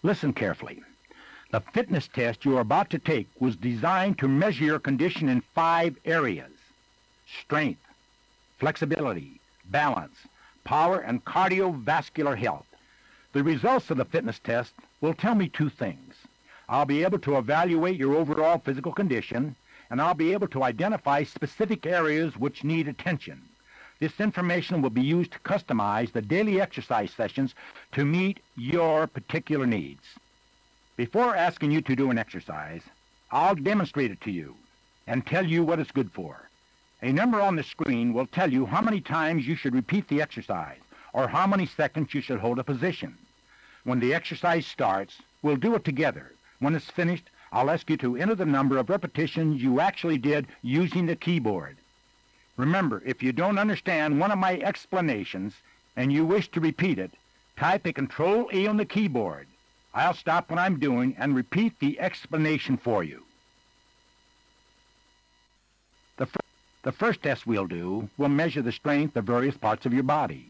Listen carefully. The fitness test you are about to take was designed to measure your condition in 5 areas: strength, flexibility, balance, power, and cardiovascular health. The results of the fitness test will tell me 2 things. I'll be able to evaluate your overall physical condition, and I'll be able to identify specific areas which need attention. This information will be used to customize the daily exercise sessions to meet your particular needs. Before asking you to do an exercise, I'll demonstrate it to you and tell you what it's good for. A number on the screen will tell you how many times you should repeat the exercise or how many seconds you should hold a position. When the exercise starts, we'll do it together. When it's finished, I'll ask you to enter the number of repetitions you actually did using the keyboard. Remember, if you don't understand one of my explanations and you wish to repeat it, type a Control-A on the keyboard. I'll stop what I'm doing and repeat the explanation for you. The first test we'll do will measure the strength of various parts of your body.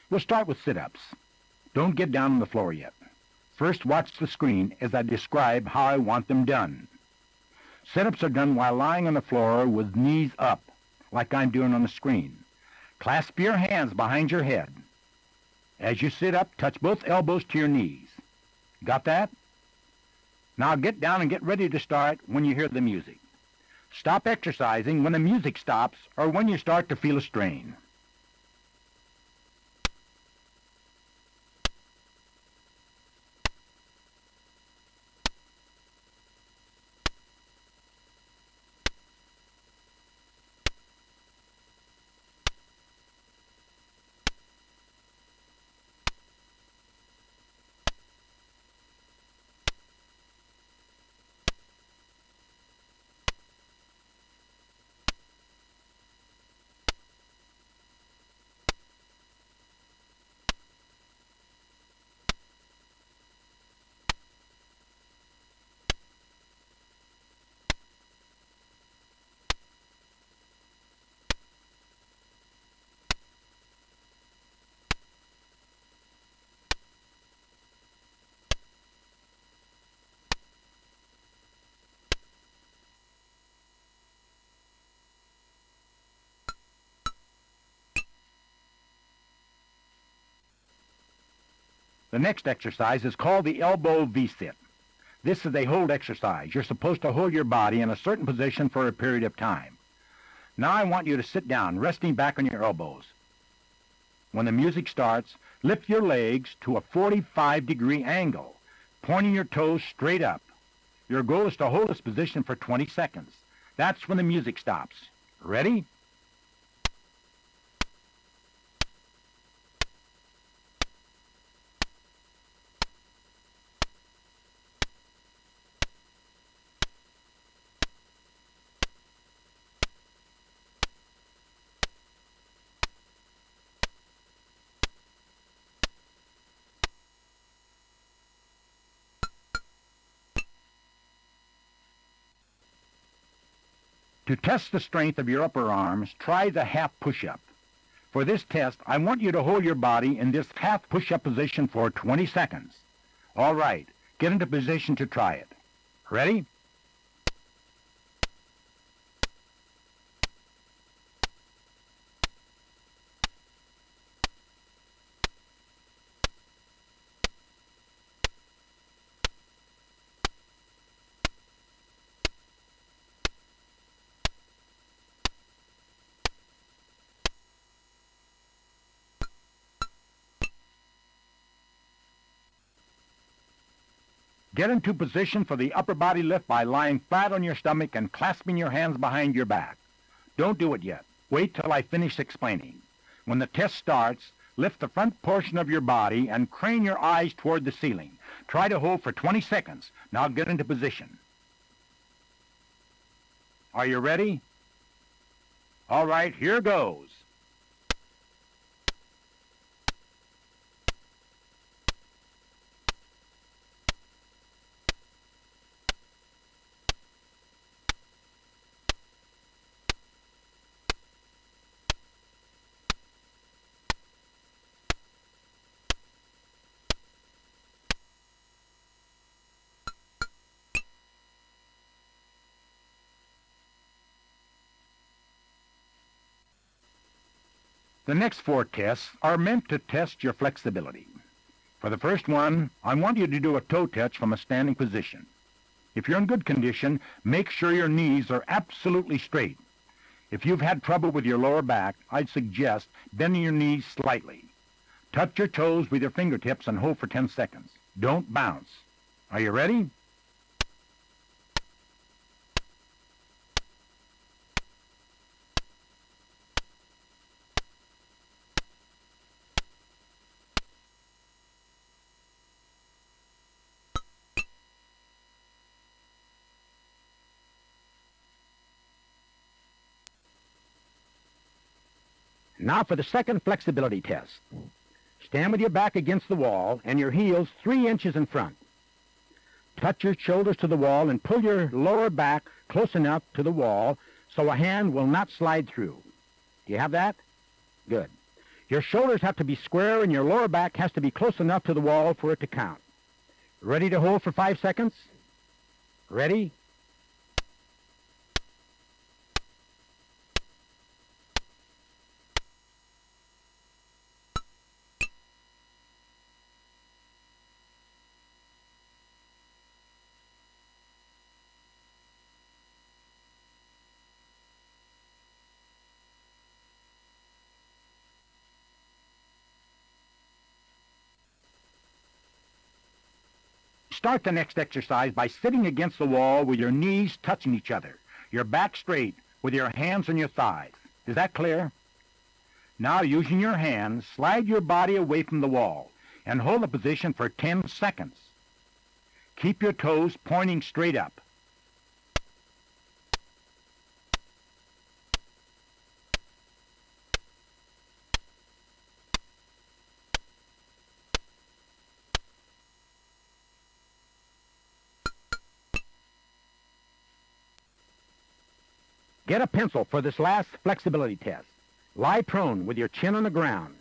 We'll start with sit-ups. Don't get down on the floor yet. First, watch the screen as I describe how I want them done. Sit-ups are done while lying on the floor with knees up, like I'm doing on the screen. Clasp your hands behind your head. As you sit up, touch both elbows to your knees. Got that? Now get down and get ready to start when you hear the music. Stop exercising when the music stops or when you start to feel a strain. The next exercise is called the elbow V-sit. This is a hold exercise. You're supposed to hold your body in a certain position for a period of time. Now I want you to sit down, resting back on your elbows. When the music starts, lift your legs to a 45-degree angle, pointing your toes straight up. Your goal is to hold this position for 20 seconds. That's when the music stops. Ready? To test the strength of your upper arms, try the half push-up. For this test, I want you to hold your body in this half push-up position for 20 seconds. All right, get into position to try it. Ready? Get into position for the upper body lift by lying flat on your stomach and clasping your hands behind your back. Don't do it yet. Wait till I finish explaining. When the test starts, lift the front portion of your body and crane your eyes toward the ceiling. Try to hold for 20 seconds. Now get into position. Are you ready? All right, here goes. The next 4 tests are meant to test your flexibility. For the first one, I want you to do a toe touch from a standing position. If you're in good condition, make sure your knees are absolutely straight. If you've had trouble with your lower back, I'd suggest bending your knees slightly. Touch your toes with your fingertips and hold for 10 seconds. Don't bounce. Are you ready? Now for the second flexibility test. Stand with your back against the wall and your heels 3 inches in front. Touch your shoulders to the wall and pull your lower back close enough to the wall so a hand will not slide through. Do you have that? Good. Your shoulders have to be square and your lower back has to be close enough to the wall for it to count. Ready to hold for 5 seconds? Ready? Start the next exercise by sitting against the wall with your knees touching each other, your back straight, with your hands on your thighs. Is that clear? Now, using your hands, slide your body away from the wall and hold the position for 10 seconds. Keep your toes pointing straight up. Get a pencil for this last flexibility test. Lie prone with your chin on the ground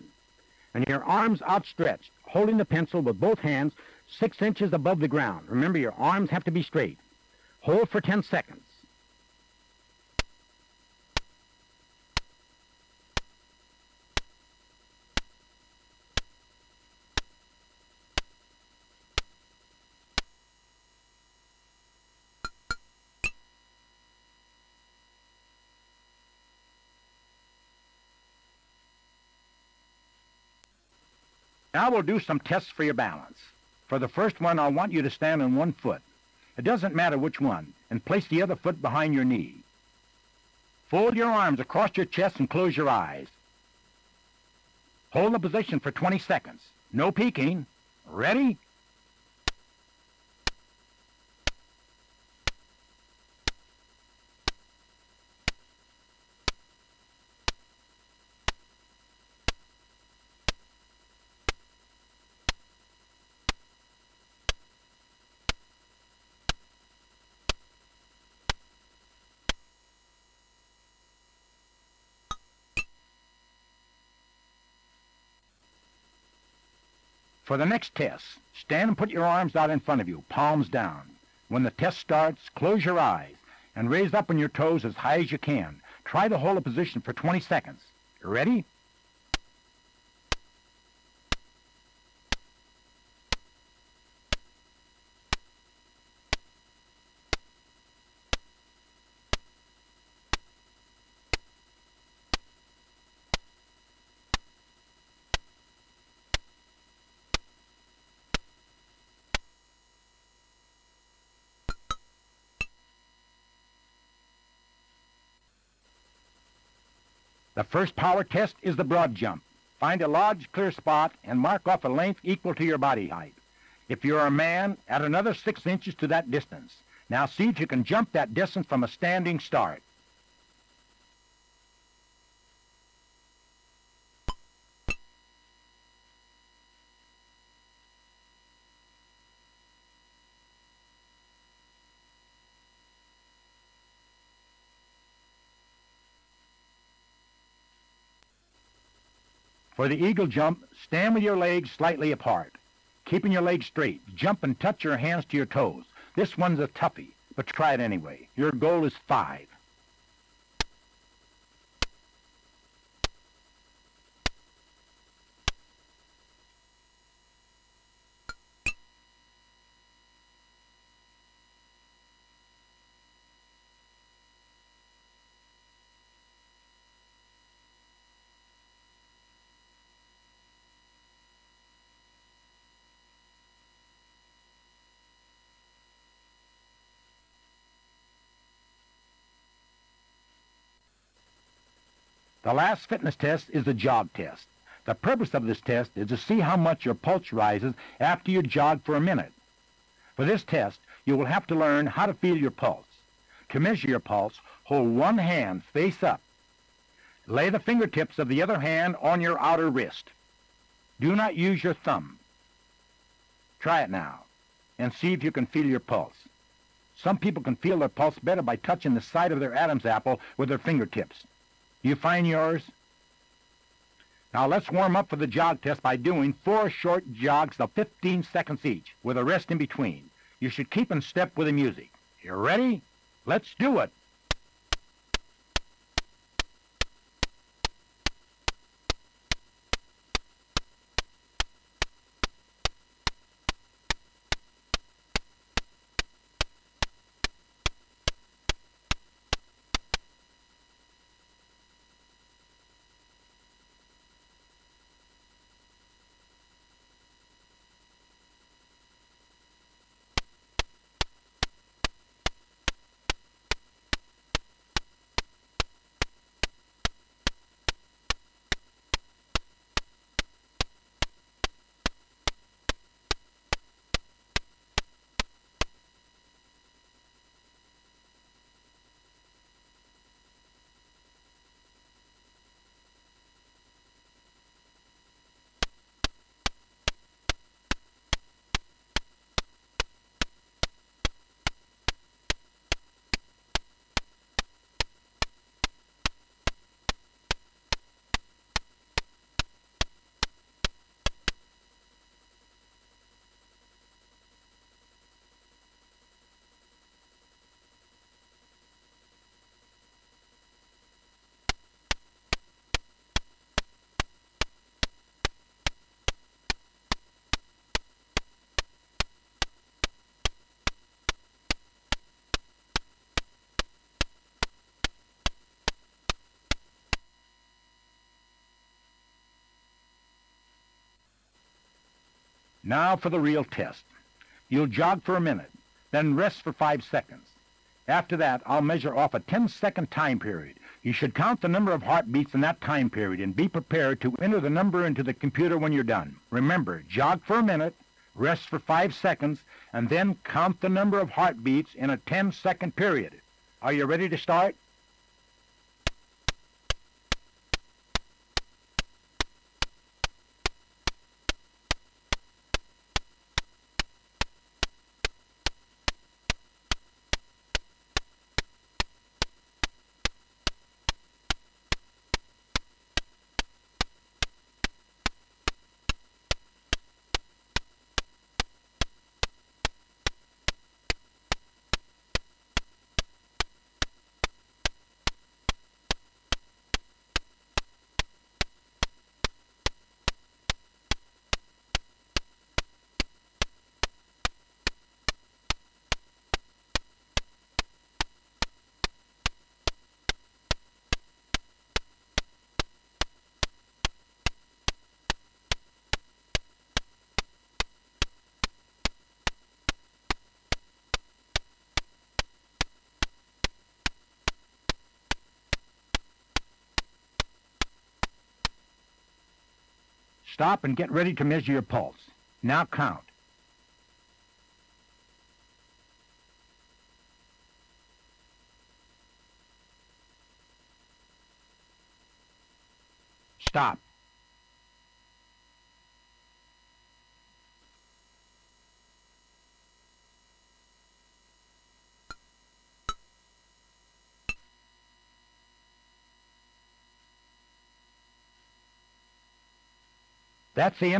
and your arms outstretched, holding the pencil with both hands 6 inches above the ground. Remember, your arms have to be straight. Hold for 10 seconds. Now we'll do some tests for your balance. For the first one, I want you to stand on one foot. It doesn't matter which one, and place the other foot behind your knee. Fold your arms across your chest and close your eyes. Hold the position for 20 seconds. No peeking. Ready? For the next test, stand and put your arms out in front of you, palms down. When the test starts, close your eyes and raise up on your toes as high as you can. Try to hold a position for 20 seconds. Ready? The first power test is the broad jump. Find a large, clear spot and mark off a length equal to your body height. If you're a man, add another 6 inches to that distance. Now see if you can jump that distance from a standing start. For the eagle jump, stand with your legs slightly apart. Keeping your legs straight, jump and touch your hands to your toes. This one's a toughie, but try it anyway. Your goal is 5. The last fitness test is the jog test. The purpose of this test is to see how much your pulse rises after you jog for a minute. For this test, you will have to learn how to feel your pulse. To measure your pulse, hold one hand face up. Lay the fingertips of the other hand on your outer wrist. Do not use your thumb. Try it now and see if you can feel your pulse. Some people can feel their pulse better by touching the side of their Adam's apple with their fingertips. Do you find yours? Now let's warm up for the jog test by doing 4 short jogs of 15 seconds each with a rest in between. You should keep in step with the music. You ready? Let's do it. Now for the real test. You'll jog for a minute, then rest for 5 seconds. After that, I'll measure off a 10-second time period. You should count the number of heartbeats in that time period and be prepared to enter the number into the computer when you're done. Remember, jog for a minute, rest for 5 seconds, and then count the number of heartbeats in a 10-second period. Are you ready to start? Stop and get ready to measure your pulse. Now count. Stop. That's the end.